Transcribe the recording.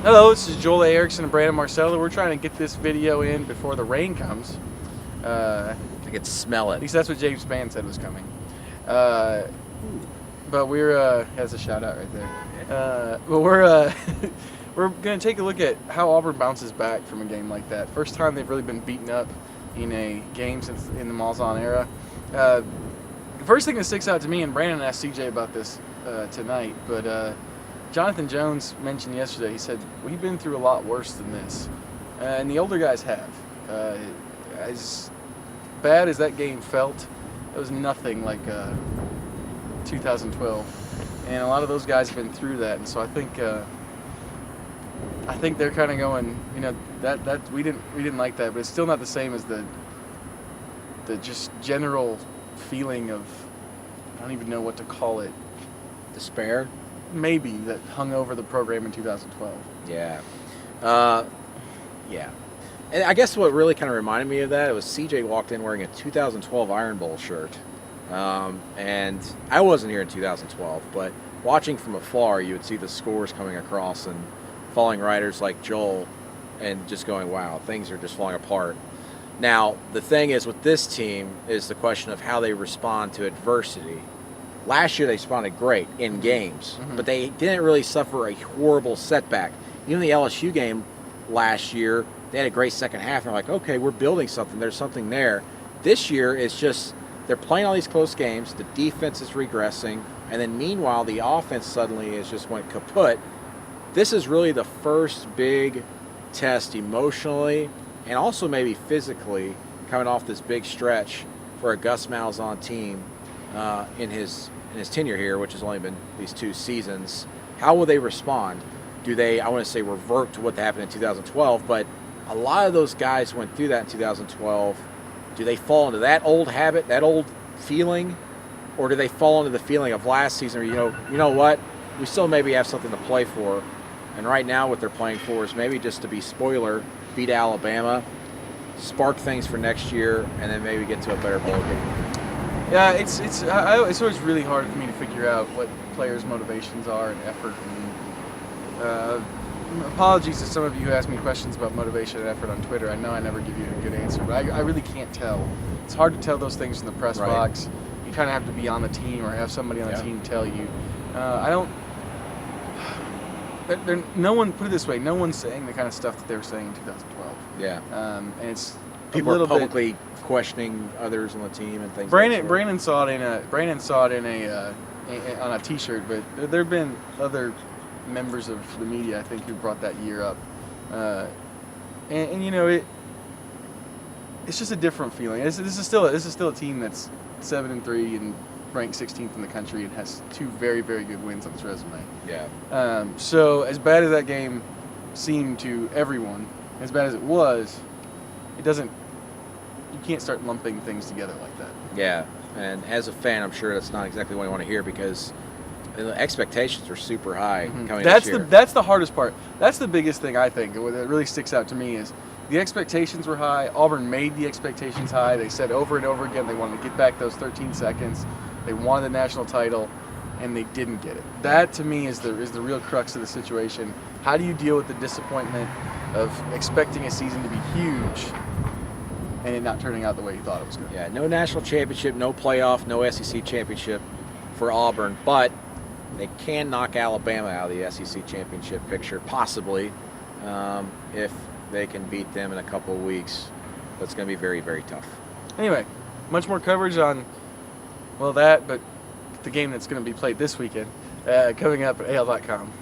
Hello, this is Joel Erickson and Brandon Marcello. We're trying to get this video in before the rain comes. I can smell it. At least that's what James Spann said was coming. But we're that's a shout out right there. But we're we're gonna take a look at how Auburn bounces back from a game like that. First time they've really been beaten up in a game since in the Malzahn era. The first thing that sticks out to me, and Brandon asked CJ about this tonight, but Jonathan Jones mentioned yesterday, he said, we've been through a lot worse than this. And the older guys have. As bad as that game felt, it was nothing like 2012. And a lot of those guys have been through that. And so I think they're kind of going, you know, that we didn't like that, but it's still not the same as the just general feeling of, I don't even know what to call it. Despair? Maybe that hung over the program in 2012. Yeah. Yeah. And I guess what really kind of reminded me of that, it was CJ walked in wearing a 2012 Iron Bowl shirt. And I wasn't here in 2012, but watching from afar, you would see the scores coming across and following writers like Joel and just going, wow, things are just falling apart. Now, the thing is with this team is the question of how they respond to adversity. Last year they responded great in games, but they didn't really suffer a horrible setback. Even the LSU game last year, they had a great second half. They're like, okay, we're building something. There's something there. This year, it's just they're playing all these close games. The defense is regressing, and then meanwhile, the offense suddenly is just went kaput. This is really the first big test emotionally and also maybe physically coming off this big stretch for a Gus Malzahn team in his tenure here, which has only been these 2 seasons. How will they respond? Do they, I want to say, revert to what happened in 2012? But a lot of those guys went through that in 2012. Do they fall into that old habit, that old feeling, or do they fall into the feeling of last season? Or you know what? We still maybe have something to play for, and right now what they're playing for is maybe just to be spoiler, beat Alabama, spark things for next year, and then maybe get to a better bowl game. Yeah, it's always really hard for me to figure out what players' motivations are and effort. And apologies to some of you who ask me questions about motivation and effort on Twitter. I know I never give you a good answer, but I really can't tell. It's hard to tell those things in the press box. You kind of have to be on the team or have somebody on the team tell you. I don't. No one, put it this way, no one's saying the kind of stuff that they were saying in 2012. Yeah. And it's people are publicly questioning others on the team and things. Brandon saw it on a T-shirt, but there have been other members of the media, I think, who brought that year up, and you know it's just a different feeling. This is still a team that's 7-3 and ranked 16th in the country and has 2 very, very good wins on its resume. Yeah. So as bad as that game seemed to everyone, as bad as it was, it doesn't. You can't start lumping things together like that. Yeah, and as a fan, I'm sure that's not exactly what you want to hear because the expectations are super high coming this year. That's the hardest part. That's the biggest thing I think. What really sticks out to me is the expectations were high. Auburn made the expectations high. They said over and over again they wanted to get back those 13 seconds. They wanted the national title, and they didn't get it. That to me is the real crux of the situation. How do you deal with the disappointment of expecting a season to be huge and it not turning out the way you thought it was going to? Yeah, no national championship, no playoff, no SEC championship for Auburn, but they can knock Alabama out of the SEC championship picture, possibly, if they can beat them in a couple of weeks. But it's going to be very, very tough. Anyway, much more coverage on, well, that, but the game that's going to be played this weekend coming up at AL.com.